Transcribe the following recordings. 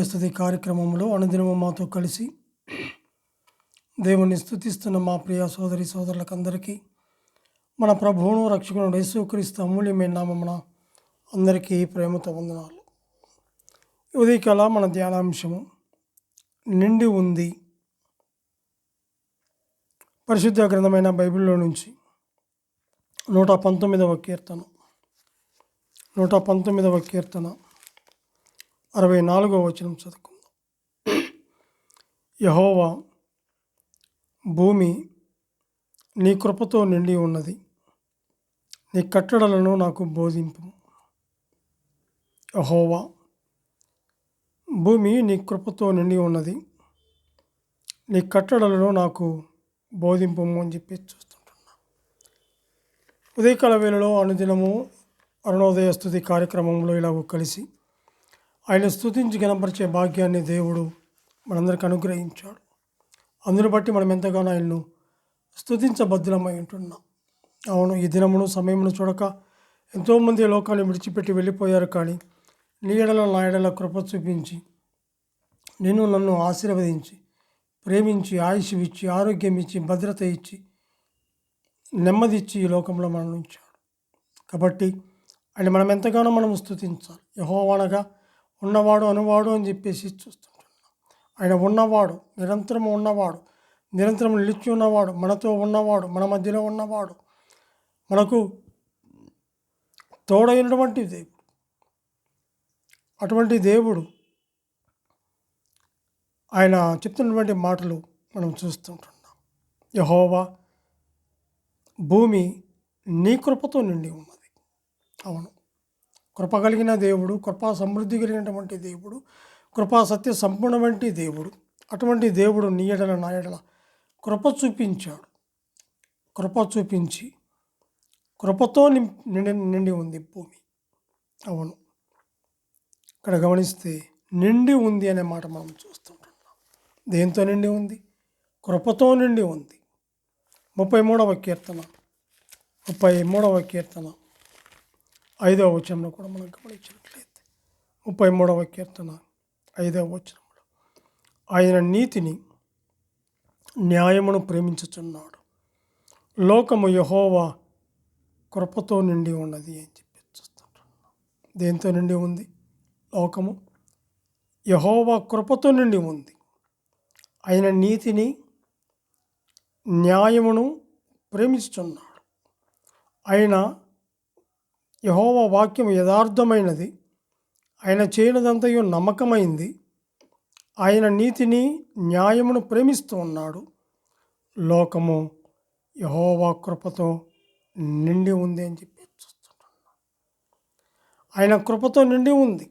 అరుణోదయ స్తుతి కార్యక్రమంలో అనుదినము మాతో కలిసి దేవుని స్తుతిస్తున్న మా ప్రియ సోదరి సోదరులకందరికీ మన ప్రభువును రక్షకుడు యేసుక్రీస్తు అమూల్యమైన నామమున అందరికీ ప్రేమతో వందనాలు. ఉదయకాల మన ధ్యానాంశము నిండి ఉంది. పరిశుద్ధ గ్రంథమైన బైబిల్లో నుంచి 119వ కీర్తన 64వ వచనం చదువుకుందాం. యెహోవా, భూమి నీ కృపతో నిండి ఉన్నది, నీ కట్టడలను నాకు బోధింపు. యెహోవా, భూమి నీ కృపతో నిండి ఉన్నది, నీ కట్టడలను నాకు బోధింపు అని చెప్పి చూస్తుంటున్నా. ఉదయకాల వేళలో అనుదినము అరుణోదయ స్తుతి కార్యక్రమంలో ఇలాగ కలిసి ఆయన స్తుతించి గణపరిచే భాగ్యాన్ని దేవుడు మనందరికీ అనుగ్రహించాడు. అందును బట్టి మనం ఎంతగానో ఆయన్ను స్తుతించబద్ధులమై ఉంటున్నాం. అవును, ఈ దినమును సమయమును చూడక ఎంతోమంది లోకాన్ని విడిచిపెట్టి వెళ్ళిపోయారు. కానీ నీ ఎడల నా ఎడల కృప చూపించి నిన్ను నన్ను ఆశీర్వదించి ప్రేమించి ఆయుష్ ఇచ్చి ఆరోగ్యం ఇచ్చి భద్రత ఇచ్చి నెమ్మది ఇచ్చి ఈ లోకంలో మనం ఉంచాడు. కాబట్టి ఆయన మనం ఎంతగానో మనం స్తుతించాలి. యెహోవా అనగా ఉన్నవాడు అనువాడు అని చెప్పేసి చూస్తుంటున్నాం. ఆయన ఉన్నవాడు, నిరంతరం ఉన్నవాడు, నిరంతరం నిలిచి ఉన్నవాడు, మనతో ఉన్నవాడు, మన మధ్యలో ఉన్నవాడు, మనకు తోడైనటువంటి దేవుడు. అటువంటి దేవుడు ఆయన చెప్తున్నటువంటి మాటలు మనం చూస్తుంటున్నాం. యెహోవా, భూమి నీ కృపతో నిండి ఉన్నది. అవును, కృప కలిగిన దేవుడు, కృపా సమృద్ధి కలిగినటువంటి దేవుడు, కృపా సత్య సంపూర్ణమైన దేవుడు. అటువంటి దేవుడు నీ ఎడల నా ఎడల కృప చూపించాడు. కృప చూపించి కృపతో నిండి ఉంది భూమి. అవును, ఇక్కడ గమనిస్తే నిండి ఉంది అనే మాట మనం చూస్తుంటున్నాం. దేంతో నిండి ఉంది? కృపతో నిండి ఉంది. 33వ కీర్తన 5వ వచనంలో కూడా మనం గమనించినట్లయితే 33వ కీర్తన 5వ వచనంలో ఆయన నీతిని న్యాయమును ప్రేమించుచున్నాడు, లోకము యెహోవా కృపతో నిండి ఉన్నది అని చెప్పి చూస్తుంటున్నాం. దేంతో నిండి ఉంది? లోకము యెహోవా కృపతో నిండి ఉంది. ఆయన నీతిని న్యాయమును ప్రేమించుచున్నాడు. ఆయన యెహోవా వాక్యం యథార్థమైనది, ఆయన చేయనదంతయు నమ్మకమైంది. ఆయన నీతిని న్యాయమును ప్రేమిస్తూ ఉన్నాడు. లోకము యెహోవా కృపతో నిండి ఉంది అని చెప్పి చూస్తున్నాను. ఆయన కృపతో నిండి ఉంది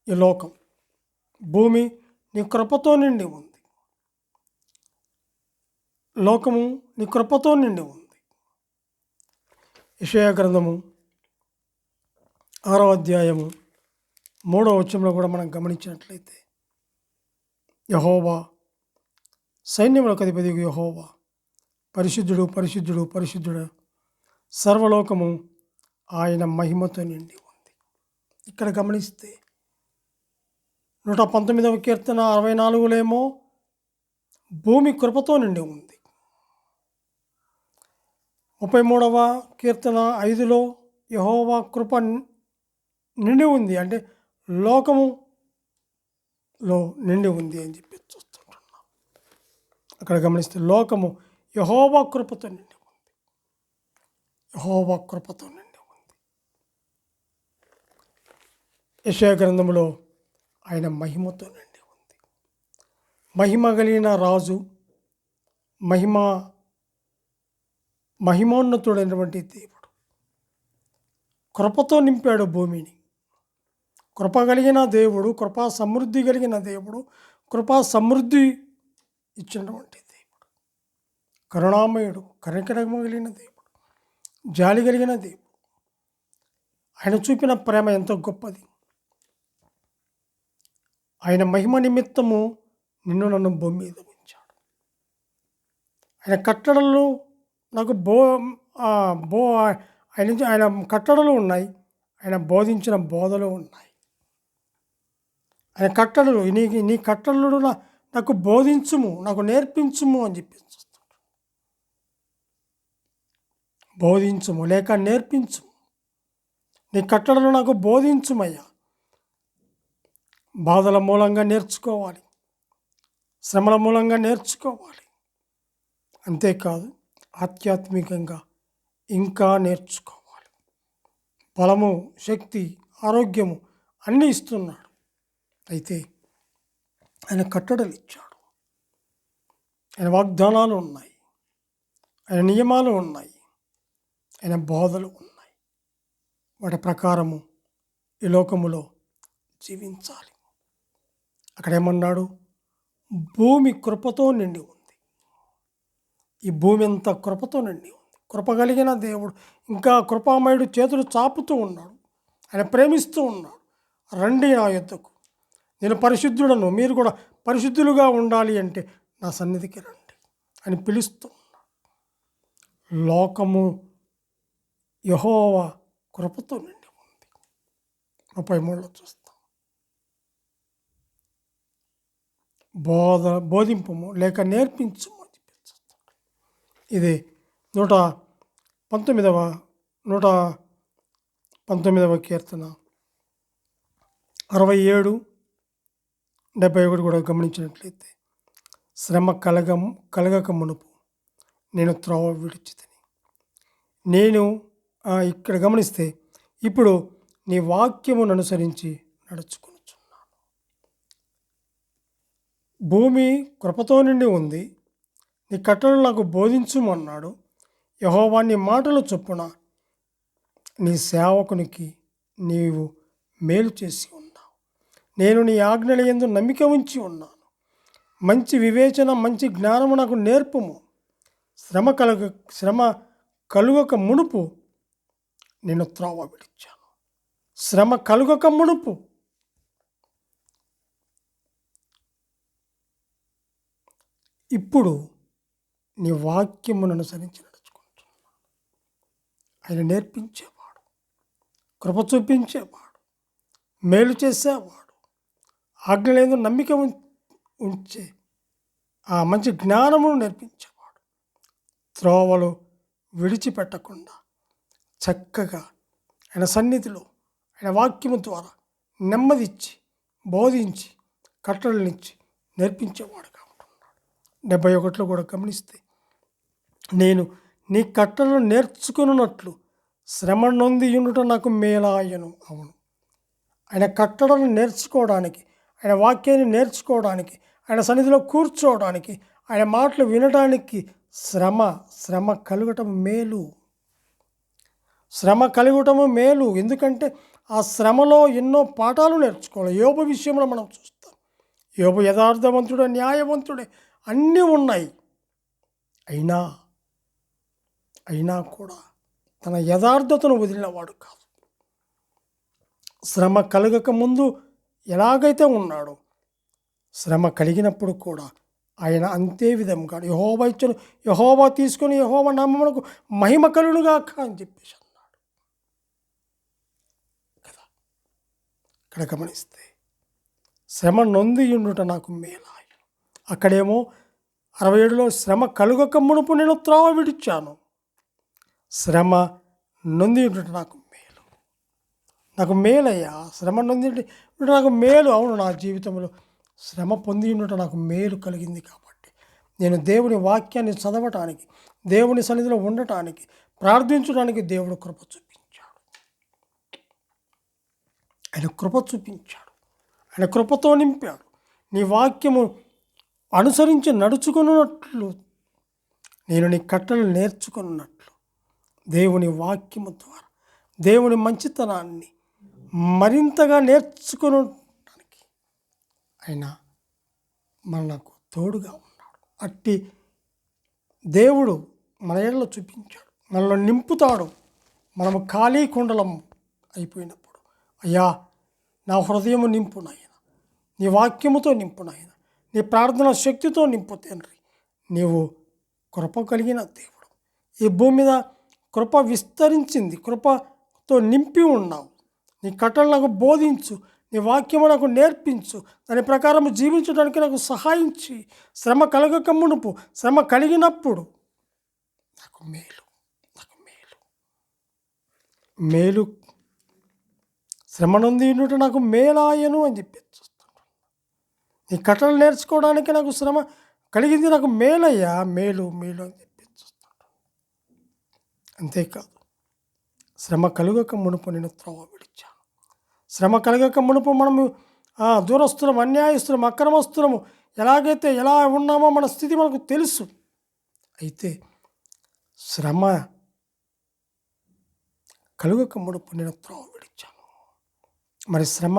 ఈ లోకం. భూమి నీ కృపతో నిండి ఉంది, లోకము నీ కృపతో నిండి ఉంది. యెషయా గ్రంథము 6వ అధ్యాయము 3వ వచనంలో కూడా మనం గమనించినట్లయితే యెహోవా, సైన్యములకు అధిపతియగు యెహోవా పరిశుద్ధుడు పరిశుద్ధుడు పరిశుద్ధుడు, సర్వలోకము ఆయన మహిమతో నిండి ఉంది. ఇక్కడ గమనిస్తే 119వ కీర్తన 64లో ఏమో భూమి కృపతో నిండి ఉంది. 33వ కీర్తన 5లో యెహోవా కృప నిండి ఉంది, అంటే లోకములో నిండి ఉంది అని చెప్పి చూస్తుంటున్నాం. అక్కడ గమనిస్తే లోకము యెహోవా కృపతో నిండి ఉంది, యెహోవా కృపతో నిండి ఉంది. యెషయా గ్రంథంలో ఆయన మహిమతో నిండి ఉంది. మహిమ కలిగిన రాజు, మహిమోన్నతుడైనటువంటి దేవుడు కృపతో నింపాడు భూమిని. కృప కలిగిన దేవుడు, కృపా సమృద్ధి కలిగిన దేవుడు, కృపా సమృద్ధి ఇచ్చినటువంటి దేవుడు, కరుణామయుడు, కనికరము కలిగిన దేవుడు, జాలి కలిగిన దేవుడు. ఆయన చూపిన ప్రేమ ఎంతో గొప్పది. ఆయన మహిమ నిమిత్తము నిన్ను నన్ను భూమి మీద ఉంచాడు. ఆయన కట్టడలు నాకు ఆయన కట్టడలు ఉన్నాయి, ఆయన బోధించిన బోధలు ఉన్నాయి. ఆయన కట్టడలు నీ కట్టడలు నాకు బోధించుము, నాకు నేర్పించుము అని చెప్పి బోధించుము లేక నేర్పించుము. నీ కట్టడలు నాకు బోధించుమయ్యా. బాధల మూలంగా నేర్చుకోవాలి, శ్రమల మూలంగా నేర్చుకోవాలి. అంతేకాదు ఆధ్యాత్మికంగా ఇంకా నేర్చుకోవాలి. బలము, శక్తి, ఆరోగ్యము అన్నీ ఇస్తున్నాడు. అయితే ఆయన కట్టడలు ఇచ్చాడు, ఆయన వాగ్దానాలు ఉన్నాయి, ఆయన నియమాలు ఉన్నాయి, ఆయన బోధలు ఉన్నాయి. వాటి ప్రకారము ఈ లోకములో జీవించాలి. అక్కడేమన్నాడు? భూమి కృపతో నిండి ఉంది. ఈ భూమి అంతా కృపతో నిండి ఉంది. కృప కలిగిన దేవుడు, ఇంకా కృపామయుడు చేతులు చాపుతూ ఉన్నాడు. ఆయన ప్రేమిస్తూ ఉన్నాడు. రండి నా యొద్దకు, నేను పరిశుద్ధుడను, మీరు కూడా పరిశుద్ధులుగా ఉండాలి అంటే నా సన్నిధికి రండి అని పిలుస్తూ ఉన్నాడు. లోకము యెహోవా కృపతో నిండి ఉంది. 33లో చూస్తాం. బోధింపము లేక నేర్పించము అని చెప్పి చూస్తాం. ఇది 119వ కీర్తన 67-71 కూడా గమనించినట్లయితే, శ్రమ కలగక మునుపు నేను త్రోవ విడిచితిని. నేను ఇక్కడ గమనిస్తే, ఇప్పుడు నీ వాక్యమును అనుసరించి నడుచుకొనుచున్నాను. భూమి కృపతో నిండి ఉంది. నీ కట్టడలు నాకు బోధించుమన్నాడు. యెహోవా నీ మాటలు చొప్పున నీ సేవకునికి నీవు మేలు చేసి ఉన్నావు. నేను నీ ఆజ్ఞల యందు నమ్మిక ఉంచి ఉన్నాను. మంచి వివేచన, మంచి జ్ఞానము నాకు నేర్పుము. శ్రమ కలుగక మునుపు నేను త్రోవ విడిచాను. శ్రమ కలుగక మునుపు ఇప్పుడు నీ వాక్యమును అనుసరించి నడుచుకుంటున్నాను. ఆయన నేర్పించేవాడు, కృప చూపించేవాడు, మేలు చేసేవాడు, ఆజ్ఞలందు నమ్మిక ఉంచే ఆ మంచి జ్ఞానమును నేర్పించేవాడు. త్రోవలు విడిచిపెట్టకుండా చక్కగా ఆయన సన్నిధిలో ఆయన వాక్యము ద్వారా నెమ్మదిచ్చి, బోధించి, కట్టడలనిచ్చి నేర్పించేవాడుగా ఉంటున్నాడు. 71లో కూడా గమనిస్తే, నేను నీ కట్టడలు నేర్చుకున్నట్లు శ్రమ నొంది ఉండుట నాకు మేలాయను. అవును, ఆయన కట్టడలను నేర్చుకోవడానికి, ఆయన వాక్యాన్ని నేర్చుకోవడానికి, ఆయన సన్నిధిలో కూర్చోవడానికి, ఆయన మాటలు వినడానికి శ్రమ కలుగటం మేలు. శ్రమ కలుగటము మేలు. ఎందుకంటే ఆ శ్రమలో ఎన్నో పాఠాలు నేర్చుకోవాలి. యోబు విషయంలో మనం చూస్తాం. యోబు యథార్థవంతుడే, న్యాయవంతుడే, అన్నీ ఉన్నాయి. అయినా కూడా తన యథార్థతను వదిలినవాడు కాదు. శ్రమ కలగక ముందు ఎలాగైతే ఉన్నాడో, శ్రమ కలిగినప్పుడు కూడా ఆయన అంతే విధంగా యెహోవా ఇచ్చను, యెహోవా తీసుకొని యెహోవా నామమునకు మహిమ కలుగునుగాక అని చెప్పేసి అన్నాడు కదా. ఇక్కడ గమనిస్తే, శ్రమ నొంది ఉండుట నాకు మేలాయను. అక్కడేమో 67లో శ్రమ కలుగక మునుపు నేను త్రోవ విడిచాను. శ్రమ నొంది ఉండుట నాకు మేలు. నాకు మేలయ్యా, శ్రమ నొంది ఉండుట నాకు మేలు. అవును, నా జీవితంలో శ్రమ పొంది ఉండుట నాకు మేలు కలిగింది కాబట్టి నేను దేవుని వాక్యాన్ని చదవటానికి, దేవుని సన్నిధిలో ఉండటానికి, ప్రార్థించడానికి దేవుడు కృప చూపించాడు. ఆయన కృప చూపించాడు, ఆయన కృపతో నింపాడు. నీ వాక్యము అనుసరించి నడుచుకున్నట్లు, నేను నీ కట్టలు నేర్చుకున్నట్లు, దేవుని వాక్యము ద్వారా దేవుని మంచితనాన్ని మరింతగా నేర్చుకోవడానికి ఆయన మనకు తోడుగా ఉన్నాడు. అట్టి దేవుడు మన ఏళ్ళలో చూపించాడు, మనలో నింపుతాడు. మనము ఖాళీ కుండలం అయిపోయినప్పుడు, అయ్యా నా హృదయము నింపు నాయన, నీ వాక్యముతో నింపు నాయన, నీ ప్రార్థన శక్తితో నింపు తండ్రి. నీవు కృప కలిగిన దేవుడు. ఈ భూమి మీద కృప విస్తరించింది, కృపతో నింపి ఉన్నావు. నీ కట్టలు నాకు బోధించు, నీ వాక్యము నాకు నేర్పించు. దాని ప్రకారం జీవించడానికి నాకు సహాయించి, శ్రమ కలగక మునుపు, శ్రమ కలిగినప్పుడు నాకు మేలు, నాకు మేలు, మేలు శ్రమ నొంది ఉండుట నాకు మేలాయను అని చెప్పి చూస్తాను. నీ కట్టలు నేర్చుకోవడానికి నాకు శ్రమ కలిగింది, నాకు మేలయ్యా, మేలు మేలు అని చెప్పి చూస్తాను. అంతేకాదు, శ్రమ కలుగక మునుపు నేను త్రోవ విడిచాను. శ్రమ కలగక మునుపు మనము దూరస్తులం, అన్యాయస్తులం, అక్రమస్తులము, ఎలాగైతే ఎలా ఉన్నామో మన స్థితి మనకు తెలుసు. అయితే శ్రమ కలుగక మునుపు నేను త్రోవ విడిచాను. మరి శ్రమ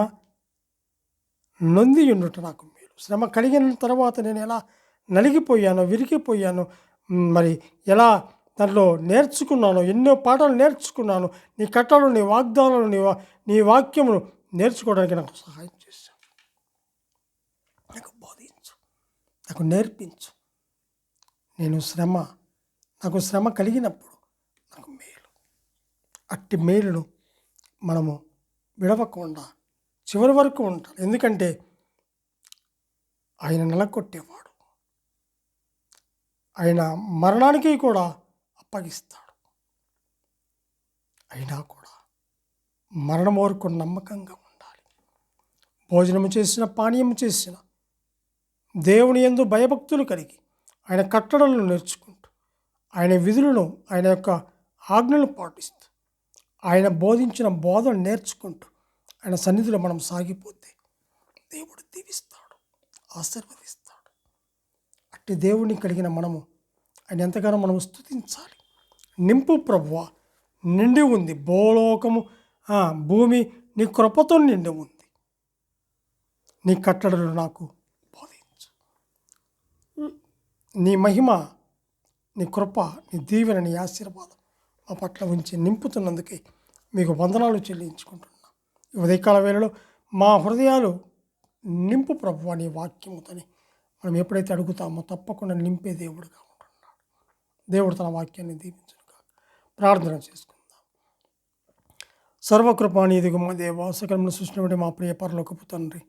నొంది ఉండుట నాకు మేలు. శ్రమ కలిగిన తర్వాత నేను ఎలా నలిగిపోయానో, విరిగిపోయానో, మరి ఎలా దాంట్లో నేర్చుకున్నాను, ఎన్నో పాఠాలు నేర్చుకున్నాను. నీ కట్టలు, నీ వాగ్దానాలు, నీ వాక్యమును నేర్చుకోవడానికి నాకు సహాయం చేశాను. నాకు బోధించు, నాకు నేర్పించు. నాకు శ్రమ కలిగినప్పుడు నాకు మేలు. అట్టి మేలును మనము విడవకుండా చివరి వరకు ఉంటాడు. ఎందుకంటే ఆయన నెలకొట్టేవాడు, ఆయన మరణానికి కూడా అప్పగిస్తాడు. అయినా కూడా మరణం వరకు నమ్మకంగా ఉండాలి. భోజనము చేసిన, పానీయము చేసిన, దేవుని యందు భయభక్తులు కలిగి, ఆయన కట్టడలను నేర్చుకుంటూ, ఆయన విధులను, ఆయన యొక్క ఆజ్ఞలను పాటిస్తూ, ఆయన బోధించిన బోధన నేర్చుకుంటూ ఆయన సన్నిధిలో మనం సాగిపోతే దేవుడు దీవిస్తాడు, ఆశీర్వదిస్తాడు. అట్టి దేవుని కలిగిన మనము ఆయన ఎంతగానో మనం స్తుతించాలి. నింపు ప్రభువా, నిండి ఉంది భూలోకము, భూమి నీ కృపతో నిండి ఉంది. నీ కట్టడలు నాకు బోధించు. నీ మహిమ, నీ కృప, నీ దీవెన, నీ ఆశీర్వాదం మా పట్ల ఉంచి నింపుతున్నందుకే మీకు వందనాలు చెల్లించుకుంటున్నా. ఈ ఉదయకాల వేళలో మా హృదయాలు నింపు ప్రభువా నీ వాక్యముతోని మనం ఎప్పుడైతే అడుగుతామో తప్పకుండా నింపే దేవుడుగా ఉంటున్నాడు. దేవుడు తన వాక్యాన్ని దీవించునుగా. ప్రార్థన చేసుకుందాం. సర్వకృపానిధిగా మా దేవ, సకలమును సృష్టించిన మా ప్రియ పరలోకపు తండ్రి,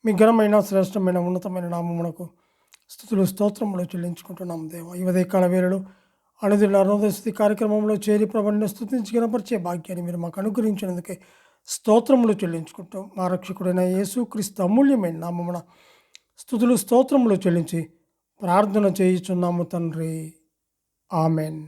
మీ ఘనమైన, శ్రేష్టమైన, ఉన్నతమైన నామమునకు స్తుతులు, స్తోత్రములు చెల్లించుకుంటున్నాం దేవ. ఈ ఉదయకాల వేళలో అనుదిన అరుణోదయ స్తుతి కార్యక్రమంలో చేరి ప్రభుని స్తుతించి గణపరిచే భాగ్యాన్ని మీరు మాకు అనుగ్రహించినందుకే స్తోత్రములు చెల్లించుకుంటాం. మా రక్షకుడైన యేసుక్రీస్తు అమూల్యమైన నామమున స్తుతులు, స్తోత్రములు చెల్లించి ప్రార్థన చేయుచున్నాము తండ్రి. ఆమెన్.